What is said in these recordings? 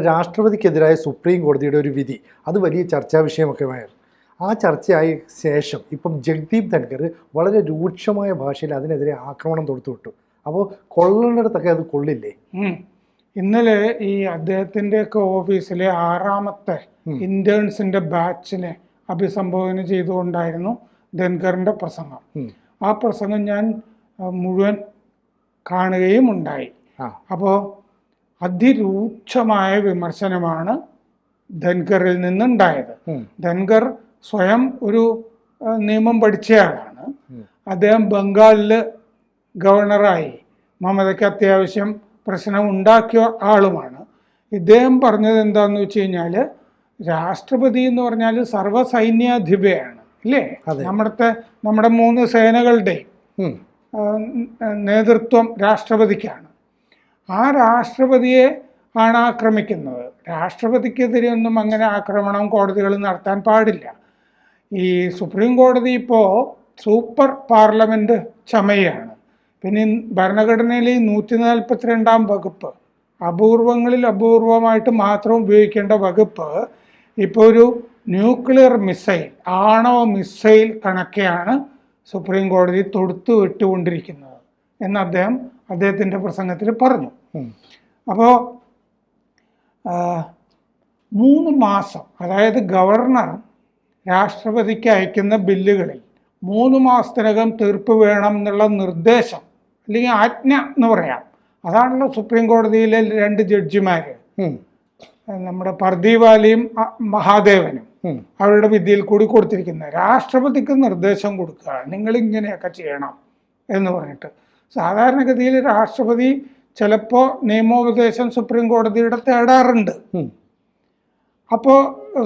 രാഷ്ട്രപതിക്കെതിരായ supreme കോടതിയുടെ ഒരു വിധി അത് വലിയ ചർച്ചാ വിഷയമൊക്കെ ആയിരുന്നു. ആ ചർച്ചയായ ശേഷം ഇപ്പം ജഗ്ദീപ് ധൻഖർ വളരെ രൂക്ഷമായ ഭാഷയിൽ അതിനെതിരെ ആക്രമണം തൊടുത്തുവിട്ടു. അപ്പോൾ കൊള്ളേണ്ടിടത്തൊക്കെ അത് കൊള്ളില്ലേ? ഇന്നലെ ഈ അദ്ദേഹത്തിൻ്റെയൊക്കെ ഓഫീസിലെ 6ാമത്തെ ഇന്റേൺസിന്റെ ബാച്ചിനെ അഭിസംബോധന ചെയ്തുകൊണ്ടായിരുന്നു ധൻഖറിന്റെ പ്രസംഗം. ആ പ്രസംഗം ഞാൻ മുഴുവൻ കാണുകയും ഉണ്ടായി. അപ്പോൾ അതിരൂക്ഷമായ വിമർശനമാണ് ധൻഖറിൽ നിന്നുണ്ടായത്. ധൻഖർ സ്വയം ഒരു നിയമം പഠിച്ചയാളാണ്. അദ്ദേഹം ബംഗാളിൽ ഗവർണറായി മമതയ്ക്ക് അത്യാവശ്യം പ്രശ്നം ഉണ്ടാക്കിയ ആളുമാണ്. ഇദ്ദേഹം പറഞ്ഞത് എന്താന്ന് വെച്ച് കഴിഞ്ഞാൽ, രാഷ്ട്രപതി എന്ന് പറഞ്ഞാൽ സർവ്വസൈന്യാധിപയാണ് അല്ലേ? നമ്മുടെ 3 സേനകളുടെയും നേതൃത്വം രാഷ്ട്രപതിക്കാണ്. ആ രാഷ്ട്രപതിയെ ആണ് ആക്രമിക്കുന്നത്. രാഷ്ട്രപതിക്കെതിരെ ഒന്നും അങ്ങനെ ആക്രമണം കോടതികൾ നടത്താൻ പാടില്ല. ഈ സുപ്രീം കോടതി ഇപ്പോൾ സൂപ്പർ പാർലമെന്റ് ചമയാണ്. പിന്നെ ഭരണഘടനയിലെ 142-ാം വകുപ്പ്, അപൂർവങ്ങളിൽ അപൂർവമായിട്ട് മാത്രം ഉപയോഗിക്കേണ്ട വകുപ്പ്, ഇപ്പോൾ ഒരു ന്യൂക്ലിയർ മിസൈൽ, ആണവ മിസൈൽ കണക്കെയാണ് സുപ്രീം കോടതി തൊടുത്തു വിട്ടുകൊണ്ടിരിക്കുന്നത് എന്ന് അദ്ദേഹത്തിൻ്റെ പ്രസംഗത്തിൽ പറഞ്ഞു. അപ്പോൾ 3 മാസം, അതായത് ഗവർണർ രാഷ്ട്രപതിക്ക് അയക്കുന്ന ബില്ലുകളിൽ 3 മാസത്തിനകം തീർപ്പ് വേണം എന്നുള്ള നിർദ്ദേശം, അല്ലെങ്കിൽ ആജ്ഞ എന്ന് പറയാം, അതാണല്ലോ സുപ്രീം കോടതിയിലെ 2 ജഡ്ജിമാർ, നമ്മുടെ പർദീവാലയും മഹാദേവനും അവരുടെ വിധിയിൽ കൂടി കൊടുത്തിരിക്കുന്നത്. രാഷ്ട്രപതിക്ക് നിർദ്ദേശം കൊടുക്കുക, നിങ്ങൾ ഇങ്ങനെയൊക്കെ ചെയ്യണം എന്ന് പറഞ്ഞിട്ട്. സാധാരണഗതിയിൽ രാഷ്ട്രപതി ചിലപ്പോൾ നിയമോപദേശം സുപ്രീം കോടതിയുടെ തേടാറുണ്ട്. അപ്പോൾ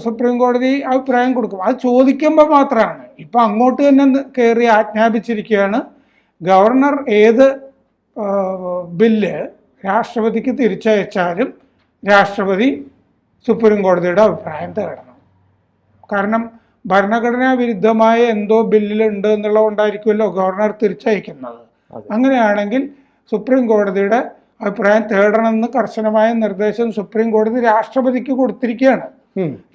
സുപ്രീം കോടതി അഭിപ്രായം കൊടുക്കും. അത് ചോദിക്കുമ്പോൾ മാത്രമാണ്. ഇപ്പം അങ്ങോട്ട് തന്നെ കയറി ആജ്ഞാപിച്ചിരിക്കുകയാണ്, ഗവർണർ ഏത് ബില്ല് രാഷ്ട്രപതിക്ക് തിരിച്ചയച്ചാലും രാഷ്ട്രപതി സുപ്രീം കോടതിയുടെ അഭിപ്രായം തേടണം. കാരണം ഭരണഘടനാ വിരുദ്ധമായ എന്തോ ബില്ലിലുണ്ട് എന്നുള്ളതുകൊണ്ടായിരിക്കുമല്ലോ ഗവർണർ തിരിച്ചയക്കുന്നത്. അങ്ങനെയാണെങ്കിൽ സുപ്രീം കോടതിയുടെ അഭിപ്രായം തേടണമെന്ന് കർശനമായ നിർദ്ദേശം സുപ്രീം കോടതി രാഷ്ട്രപതിക്ക് കൊടുത്തിരിക്കുകയാണ്.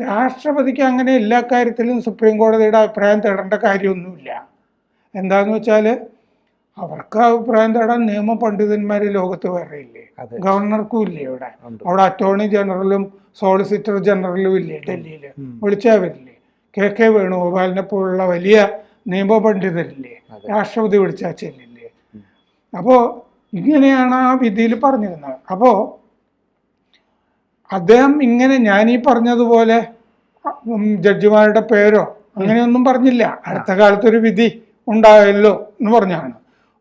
രാഷ്ട്രപതിക്ക് അങ്ങനെ എല്ലാ കാര്യത്തിലും സുപ്രീം കോടതിയുടെ അഭിപ്രായം തേടേണ്ട കാര്യമൊന്നുമില്ല. എന്താന്ന് വെച്ചാൽ അവർക്ക് അഭിപ്രായം തേടാൻ നിയമ പണ്ഡിതന്മാർ ലോകത്ത് വേറെ ഇല്ലേ? ഗവർണർക്കും ഇല്ലേ? അവിടെ അറ്റോർണി ജനറലും സോളിസിറ്റർ ജനറലും ഇല്ലേ ഡൽഹിയിൽ? വിളിച്ചാൽ വരില്ലേ? KK വേണുഗോപാലിനെ പോലുള്ള വലിയ നിയമ പണ്ഡിതരില്ലേ? രാഷ്ട്രപതി വിളിച്ചാൽ ചെല്ലില്ലേ? അപ്പോൾ ഇങ്ങനെയാണ് ആ വിധിയിൽ പറഞ്ഞിരുന്നത്. അപ്പോൾ അദ്ദേഹം ഇങ്ങനെ ഞാനീ പറഞ്ഞതുപോലെ ജഡ്ജിമാരുടെ പേരോ അങ്ങനെയൊന്നും പറഞ്ഞില്ല. അടുത്ത കാലത്തൊരു വിധി ഉണ്ടായല്ലോ എന്ന് പറഞ്ഞാണ്.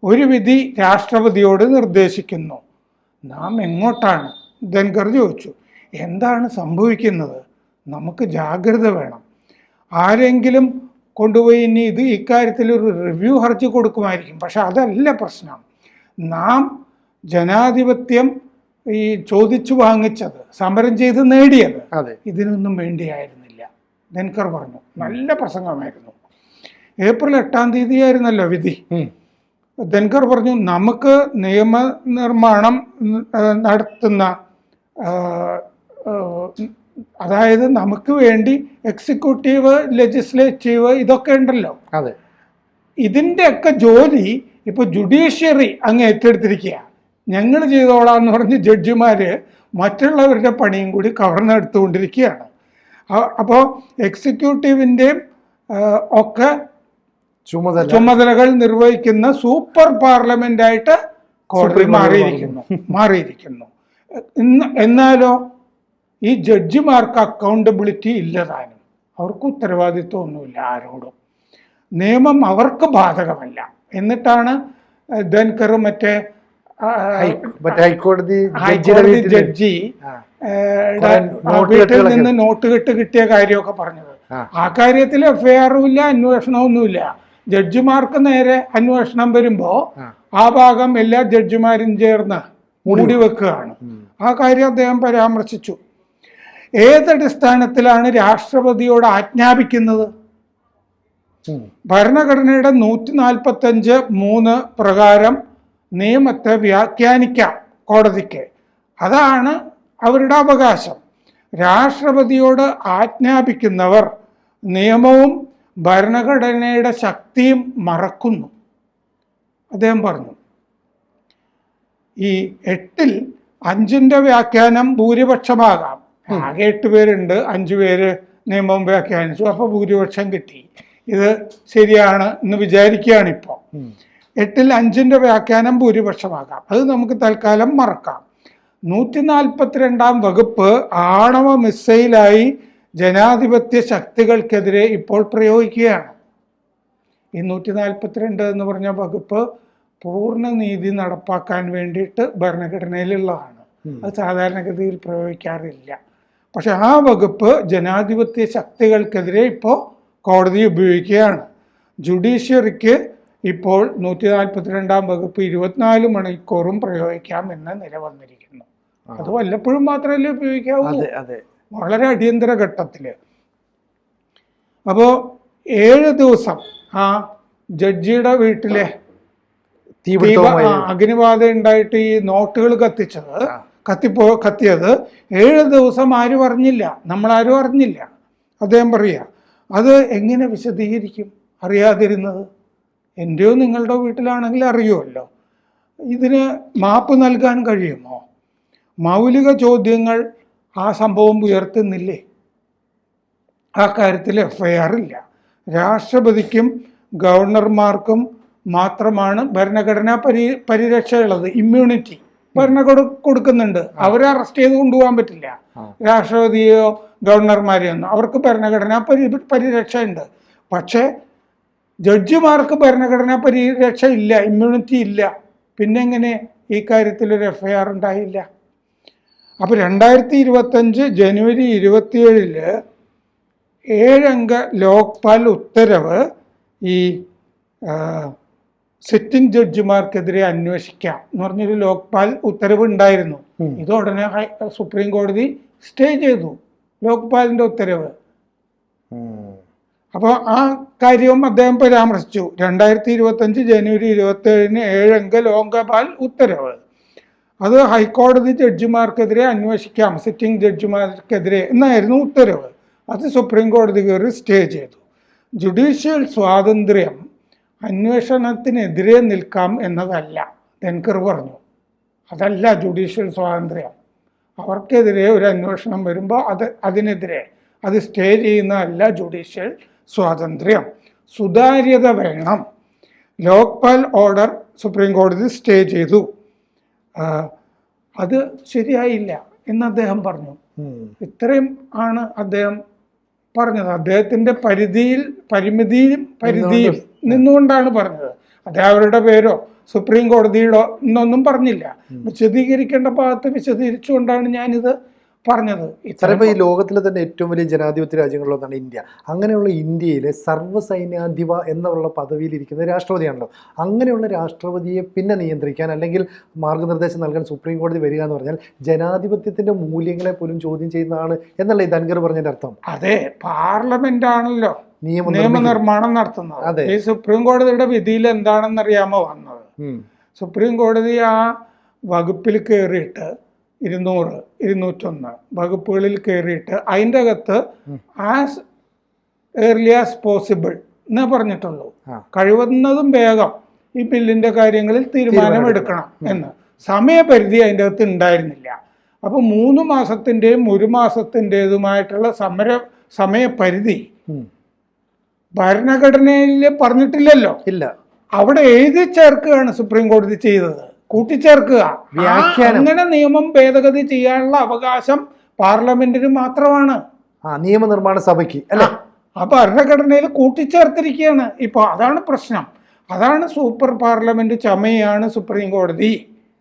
ഒരു വിധി രാഷ്ട്രപതിയോട് നിർദ്ദേശിക്കുന്നു. നാം എങ്ങോട്ടാണ്? ധൻഖർ ചോദിച്ചു. എന്താണ് സംഭവിക്കുന്നത്? നമുക്ക് ജാഗ്രത വേണം. ആരെങ്കിലും കൊണ്ടുപോയി ഇനി ഇക്കാര്യത്തിൽ ഒരു റിവ്യൂ ഹർജി കൊടുക്കുമായിരിക്കും. പക്ഷെ അതല്ല പ്രശ്നം. നാം ജനാധിപത്യം ഈ ചോദിച്ചു വാങ്ങിച്ചത്, സമരം ചെയ്ത് നേടിയത്, ഇതിനൊന്നും വേണ്ടിയായിരുന്നില്ല ധൻഖർ പറഞ്ഞു. നല്ല പ്രസംഗമായിരുന്നു. ഏപ്രിൽ 8-ാം തീയതിയായിരുന്നല്ലോ വിധി. ധൻഖർ പറഞ്ഞു, നമുക്ക് നിയമനിർമ്മാണം നടത്തുന്ന, അതായത് നമുക്ക് വേണ്ടി എക്സിക്യൂട്ടീവ്, ലെജിസ്ലേറ്റീവ് ഇതൊക്കെ ഉണ്ടല്ലോ, ഇതിൻ്റെയൊക്കെ ജോലി ഇപ്പൊ ജുഡീഷ്യറി അങ്ങ് ഏറ്റെടുത്തിരിക്കുക. ഞങ്ങൾ ചെയ്തോളാന്ന് പറഞ്ഞ് ജഡ്ജിമാര് മറ്റുള്ളവരുടെ പണിയും കൂടി കവർന്നെടുത്തുകൊണ്ടിരിക്കുകയാണ്. അപ്പോൾ എക്സിക്യൂട്ടീവിൻ്റെയും ഒക്കെ ചുമതലകൾ നിർവഹിക്കുന്ന സൂപ്പർ പാർലമെന്റായിട്ട് കോടതി മാറിയിരിക്കുന്നു. എന്നാലോ ഈ ജഡ്ജിമാർക്ക് അക്കൗണ്ടബിലിറ്റി ഇല്ലതാനും, അവർക്ക് ഉത്തരവാദിത്വം ഒന്നുമില്ല ആരോടും. നിയമം അവർക്ക് ബാധകമല്ല. എന്നിട്ടാണ് ധൻഖർ മറ്റേ ഹൈക്കോടതി ജഡ്ജി വീട്ടിൽ നിന്ന് നോട്ട് കെട്ട് കിട്ടിയ കാര്യമൊക്കെ പറഞ്ഞത്. ആ കാര്യത്തിൽ FIR-ഉം ഇല്ല, അന്വേഷണമൊന്നുമില്ല. ജഡ്ജിമാർക്ക് നേരെ അന്വേഷണം വരുമ്പോ ആ ഭാഗം എല്ലാ ജഡ്ജിമാരും ചേർന്ന് മൂടി വെക്കുകയാണ്. ആ കാര്യം അദ്ദേഹം പരാമർശിച്ചു. ഏതടിസ്ഥാനത്തിലാണ് രാഷ്ട്രപതിയോട് ആജ്ഞാപിക്കുന്നത്? ഭരണഘടനയുടെ 145(3) പ്രകാരം നിയമത്തെ വ്യാഖ്യാനിക്കാം കോടതിക്ക്. അതാണ് അവരുടെ അവകാശം. രാഷ്ട്രപതിയോട് ആജ്ഞാപിക്കുന്നവർ നിയമവും ഭരണഘടനയുടെ ശക്തിയും മറക്കുന്നു. അദ്ദേഹം പറഞ്ഞു. ഈ 8-ൽ 5-ന്റെ വ്യാഖ്യാനം ഭൂരിപക്ഷമാകാം. ആകെ 8 പേരുണ്ട്, 5 പേര് നിയമം വ്യാഖ്യാനിച്ചു, അപ്പോൾ ഭൂരിപക്ഷം കിട്ടി. ഇത് ശരിയാണ് എന്ന് വിചാരിക്കുകയാണ് ഇപ്പോൾ. 8-ൽ 5-ന്റെ വ്യാഖ്യാനം ഭൂരിപക്ഷമാകാം, അത് നമുക്ക് തൽക്കാലം മറക്കാം. 142-ാം വകുപ്പ് ആണവ മിസൈലായി ജനാധിപത്യ ശക്തികൾക്കെതിരെ ഇപ്പോൾ പ്രയോഗിക്കുകയാണ്. ഈ 142 എന്ന് പറഞ്ഞ വകുപ്പ് പൂർണ്ണ നീതി നടപ്പാക്കാൻ വേണ്ടിയിട്ട് ഭരണഘടനയിലുള്ളതാണ്. അത് സാധാരണഗതിയിൽ പ്രയോഗിക്കാറില്ല. പക്ഷെ ആ വകുപ്പ് ജനാധിപത്യ ശക്തികൾക്കെതിരെ ഇപ്പോൾ കോടതി ഉപയോഗിക്കുകയാണ്. ജുഡീഷ്യറിക്ക് ഇപ്പോൾ 142-ാം വകുപ്പ് 24 മണിക്കൂറും പ്രയോഗിക്കാം എന്ന നില വന്നിരിക്കുന്നു. അത് വല്ലപ്പോഴും മാത്രമല്ലേ ഉപയോഗിക്കാവൂ, വളരെ അടിയന്തര ഘട്ടത്തില്. അപ്പോ 7 ദിവസം ആ ജഡ്ജിയുടെ വീട്ടിലെ അഗ്നിബാധ ഉണ്ടായിട്ട് ഈ നോട്ടുകൾ കത്തിയത് 7 ദിവസം ആരും അറിഞ്ഞില്ല, നമ്മളാരും അറിഞ്ഞില്ല. അദ്ദേഹം പറയാ, അത് എങ്ങനെ വിശദീകരിക്കും അറിയാതിരുന്നത്? എൻ്റെയോ നിങ്ങളുടെ വീട്ടിലാണെങ്കിൽ അറിയുമല്ലോ. ഇതിന് മാപ്പ് നൽകാൻ കഴിയുമോ? മൗലിക ചോദ്യങ്ങൾ ആ സംഭവം ഉയർത്തുന്നില്ലേ? ആ കാര്യത്തിൽ FIR ഇല്ല. രാഷ്ട്രപതിക്കും ഗവർണർമാർക്കും മാത്രമാണ് ഭരണഘടനാ പരിരക്ഷ ഉള്ളത്. ഇമ്മ്യൂണിറ്റി ഭരണകൂടം കൊടുക്കുന്നുണ്ട്. അവരെ അറസ്റ്റ് ചെയ്ത് കൊണ്ടുപോകാൻ പറ്റില്ല. രാഷ്ട്രപതിയോ ഗവർണർമാരെയോ ഒന്നും. അവർക്ക് ഭരണഘടനാ പരിരക്ഷ ഉണ്ട്. പക്ഷേ ജഡ്ജിമാർക്ക് ഭരണഘടനാ പരിരക്ഷ ഇല്ല, ഇമ്മ്യൂണിറ്റി ഇല്ല. പിന്നെ എങ്ങനെ ഈ കാര്യത്തിലൊരു FIR ഉണ്ടായില്ല? അപ്പോൾ 2025 ജനുവരി 27 7 അംഗ ലോക്പാൽ ഉത്തരവ് ഈ സിറ്റിംഗ് ജഡ്ജിമാർക്കെതിരെ അന്വേഷിക്കാം എന്ന് പറഞ്ഞൊരു ലോക്പാൽ ഉത്തരവ് ഉണ്ടായിരുന്നു. ഇത് ഉടനെ സുപ്രീം കോടതി സ്റ്റേ ചെയ്തു ലോക്പാലിന്റെ ഉത്തരവ്. അപ്പോൾ ആ കാര്യവും അദ്ദേഹം പരാമർശിച്ചു. 2025 ജനുവരി 27 7 അംഗ ലോക്പാൽ ഉത്തരവ്. അത് ഹൈക്കോടതി ജഡ്ജിമാർക്കെതിരെ അന്വേഷിക്കാം, സിറ്റിംഗ് ജഡ്ജിമാർക്കെതിരെ എന്നായിരുന്നു ഉത്തരവ്. അത് സുപ്രീം കോടതി കയറി സ്റ്റേ ചെയ്തു. ജുഡീഷ്യൽ സ്വാതന്ത്ര്യം അന്വേഷണത്തിനെതിരെ നിൽക്കാം എന്നതല്ല, ധൻകർ പറഞ്ഞു. അതല്ല ജുഡീഷ്യൽ സ്വാതന്ത്ര്യം. അവർക്കെതിരെ ഒരു അന്വേഷണം വരുമ്പോൾ അതിനെതിരെ അത് സ്റ്റേ ചെയ്യുന്നതല്ല ജുഡീഷ്യൽ സ്വാതന്ത്ര്യം. സുതാര്യത വേണം. ലോക്പാൽ ഓർഡർ സുപ്രീം കോടതി സ്റ്റേ ചെയ്തു. അത് ശരിയായില്ല എന്ന് അദ്ദേഹം പറഞ്ഞു. ഇത്രയും ആണ് അദ്ദേഹം പറഞ്ഞത്. അദ്ദേഹത്തിന്റെ പരിമിതിയും നിന്നുകൊണ്ടാണ് പറഞ്ഞത്. അത് അവരുടെ പേരോ സുപ്രീം കോടതിയുടെ എന്നൊന്നും പറഞ്ഞില്ല. വിശദീകരിക്കേണ്ട ഭാഗത്ത് വിശദീകരിച്ചുകൊണ്ടാണ് ഞാനിത് പറഞ്ഞത്. ചിലപ്പോൾ ഈ ലോകത്തിലെ തന്നെ ഏറ്റവും വലിയ ജനാധിപത്യ രാജ്യങ്ങളിലൊന്നാണ് ഇന്ത്യ. അങ്ങനെയുള്ള ഇന്ത്യയിലെ സർവ്വസൈന്യാധിപ എന്നുള്ള പദവിയിലിരിക്കുന്ന രാഷ്ട്രപതിയാണല്ലോ. അങ്ങനെയുള്ള രാഷ്ട്രപതിയെ പിന്നെ നിയന്ത്രിക്കാൻ അല്ലെങ്കിൽ മാർഗനിർദ്ദേശം നൽകാൻ സുപ്രീം കോടതി വരിക എന്ന് പറഞ്ഞാൽ ജനാധിപത്യത്തിന്റെ മൂല്യങ്ങളെ പോലും ചോദ്യം ചെയ്യുന്നതാണ് എന്നല്ല ഈ ധൻകർ പറഞ്ഞതിന്റെ അർത്ഥം. അതെ, പാർലമെന്റ് ആണല്ലോ നിയമനിർമ്മാണം നടത്തുന്നത്. ഈ സുപ്രീം കോടതിയുടെ വിധിയിൽ എന്താണെന്നറിയാമോ വന്നത്? സുപ്രീം കോടതി ആ വകുപ്പിൽ കയറിയിട്ട് 200, 201 വകുപ്പുകളിൽ കയറിയിട്ട് അതിൻ്റെ അകത്ത് ആസ് ഏർലി ആസ് പോസിബിൾ എന്നേ പറഞ്ഞിട്ടുള്ളൂ. കഴിവുന്നതും വേഗം ഈ ബില്ലിന്റെ കാര്യങ്ങളിൽ തീരുമാനമെടുക്കണം എന്ന്. സമയപരിധി അതിൻ്റെ അകത്ത് ഉണ്ടായിരുന്നില്ല. അപ്പോൾ 3 മാസത്തിൻ്റെയും 1 മാസത്തിൻ്റെതുമായിട്ടുള്ള സമയപരിധി ഭരണഘടനയിൽ പറഞ്ഞിട്ടില്ലല്ലോ. ഇല്ല, അവിടെ എഴുതി ചേർക്കുകയാണ് സുപ്രീം കോടതി ചെയ്തത്, കൂട്ടിച്ചേർക്കുക. അങ്ങനെ നിയമം ഭേദഗതി ചെയ്യാനുള്ള അവകാശം പാർലമെന്റിന് മാത്രമാണ്, നിയമനിർമ്മാണ സഭയ്ക്ക് അല്ല. ആ ഭരണഘടനയിൽ കൂട്ടിച്ചേർത്തിരിക്കുകയാണ് ഇപ്പൊ. അതാണ് പ്രശ്നം. അതാണ് സൂപ്പർ പാർലമെന്റ് ചമയാണ് സുപ്രീം കോടതി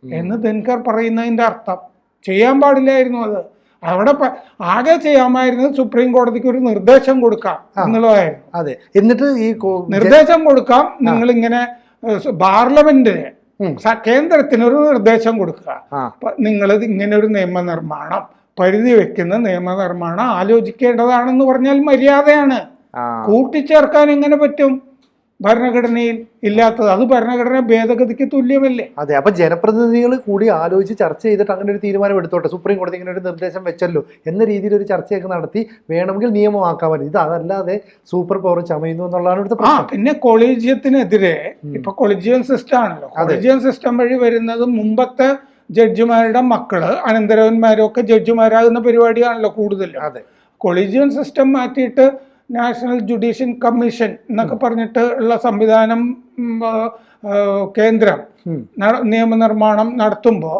എന്ന് ധൻകർ പറയുന്നതിന്റെ അർത്ഥം. ചെയ്യാൻ പാടില്ലായിരുന്നു അത്. അവിടെ ആകെ ചെയ്യാമായിരുന്നത് സുപ്രീം കോടതിക്ക് ഒരു നിർദ്ദേശം കൊടുക്കാം എന്നുള്ളതായിരുന്നു. അതെ, എന്നിട്ട് ഈ നിർദ്ദേശം കൊടുക്കാം, നിങ്ങൾ ഇങ്ങനെ പാർലമെന്റിന് കേന്ദ്രത്തിനൊരു നിർദ്ദേശം കൊടുക്കുക, നിങ്ങൾ ഇങ്ങനെ ഒരു നിയമനിർമ്മാണം പരിധി വെക്കുന്ന നിയമനിർമ്മാണം ആലോചിക്കേണ്ടതാണെന്ന് പറഞ്ഞാൽ മര്യാദയാണ്. കൂട്ടിച്ചേർക്കാൻ എങ്ങനെ പറ്റും? ഭരണഘടനയിൽ ഇല്ലാത്തത്. അത് ഭരണഘടന ഭേദഗതിക്ക് തുല്യമല്ലേ? അതെ, അപ്പൊ ജനപ്രതിനിധികൾ കൂടി ആലോചിച്ച് ചർച്ച ചെയ്തിട്ട് അങ്ങനെ ഒരു തീരുമാനം എടുത്തോട്ടെ. സുപ്രീം കോടതി ഇങ്ങനെ ഒരു നിർദ്ദേശം വെച്ചല്ലോ എന്ന രീതിയിൽ ഒരു ചർച്ചയൊക്കെ നടത്തി വേണമെങ്കിൽ നിയമമാക്കാൻ പറ്റും. ഇത് അതല്ലാതെ സൂപ്പർ പവർ ചമയുന്നു എന്നുള്ളതാണ് ഇവിടുത്തെ പ്രശ്നം. പിന്നെ കൊളീജിയത്തിനെതിരെ ഇപ്പൊ കൊളീജിയം സിസ്റ്റം ആണല്ലോ. കൊളീജിയം സിസ്റ്റം വഴി വരുന്നത് മുമ്പത്തെ ജഡ്ജിമാരുടെ മക്കള് അനന്തരവന്മാരും ഒക്കെ ജഡ്ജിമാരാകുന്ന പരിപാടിയാണല്ലോ കൂടുതലും. അതെ, കൊളീജിയം സിസ്റ്റം മാറ്റിയിട്ട് നാഷണൽ ജുഡീഷ്യൽ കമ്മീഷൻ എന്നൊക്കെ പറഞ്ഞിട്ട് ഉള്ള സംവിധാനം കേന്ദ്രം നിയമനിർമ്മാണം നടത്തുമ്പോൾ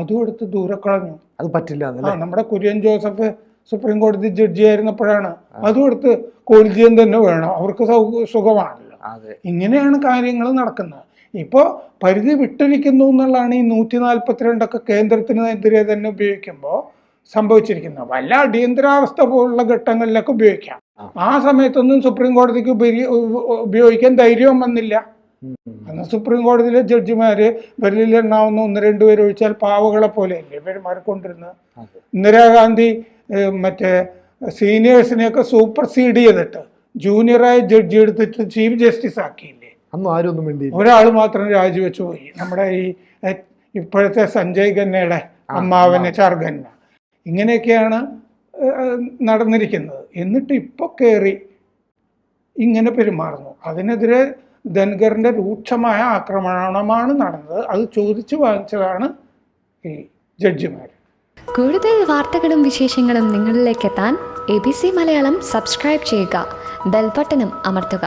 അതും എടുത്ത് ദൂരെ കളഞ്ഞു. അത് പറ്റില്ല. നമ്മുടെ കുര്യൻ ജോസഫ് സുപ്രീം കോടതി ജഡ്ജി ആയിരുന്നപ്പോഴാണ് അതും എടുത്ത് കൊളീജിയം തന്നെ വേണം, അവർക്ക് സുഖമാണല്ലോ. ഇങ്ങനെയാണ് കാര്യങ്ങൾ നടക്കുന്നത്. ഇപ്പോൾ പരിധി വിട്ടിരിക്കുന്നു എന്നുള്ളതാണ് ഈ 142 കേന്ദ്രത്തിനെതിരെ തന്നെ ഉപയോഗിക്കുമ്പോൾ സംഭവിച്ചിരിക്കുന്നത്. വല്ല അടിയന്തരാവസ്ഥ പോലുള്ള ഘട്ടങ്ങളിലൊക്കെ ഉപയോഗിക്കാം. ആ സമയത്തൊന്നും സുപ്രീം കോടതിക്ക് ഉപയോഗിക്കാൻ ധൈര്യവും വന്നില്ല. അന്ന് സുപ്രീം കോടതിയിലെ ജഡ്ജിമാര് വിരലിലെണ്ണാവുന്ന 1-2 പേര് ഒഴിച്ചാൽ പാവകളെ പോലെയല്ലേ ഇവന്മാർക്കൊണ്ടിരുന്നത്. ഇന്ദിരാഗാന്ധി മറ്റേ സീനിയേഴ്സിനെയൊക്കെ സൂപ്പർസീഡ് ചെയ്തിട്ട് ജൂനിയറായ ജഡ്ജി എടുത്തിട്ട് ചീഫ് ജസ്റ്റിസ് ആക്കിയില്ലേ. അന്ന് ആരും ഒന്നും വേണ്ടി, ഒരാൾ മാത്രം രാജിവെച്ചു പോയി, നമ്മുടെ ഈ ഇപ്പോഴത്തെ സഞ്ജയ് ഖന്നയുടെ അമ്മാവന് ചാർഖന്ന. ഇങ്ങനെയൊക്കെയാണ് നടന്നിരിക്കുന്നത്. എന്നിട്ട് ഇപ്പോൾ കയറി ഇങ്ങനെ പെരുമാറുന്നു. അതിനെതിരെ ധൻഖറിന്റെ രൂക്ഷമായ ആക്രമണമാണ് നടന്നത്. അത് ചോദിച്ചു വാങ്ങിച്ചതാണ് ഈ ജഡ്ജിമാർ. കൂടുതൽ വാർത്തകളും വിശേഷങ്ങളും നിങ്ങളിലേക്ക് എത്താൻ ABC മലയാളം സബ്സ്ക്രൈബ് ചെയ്യുക, ബെൽബട്ടനും അമർത്തുക.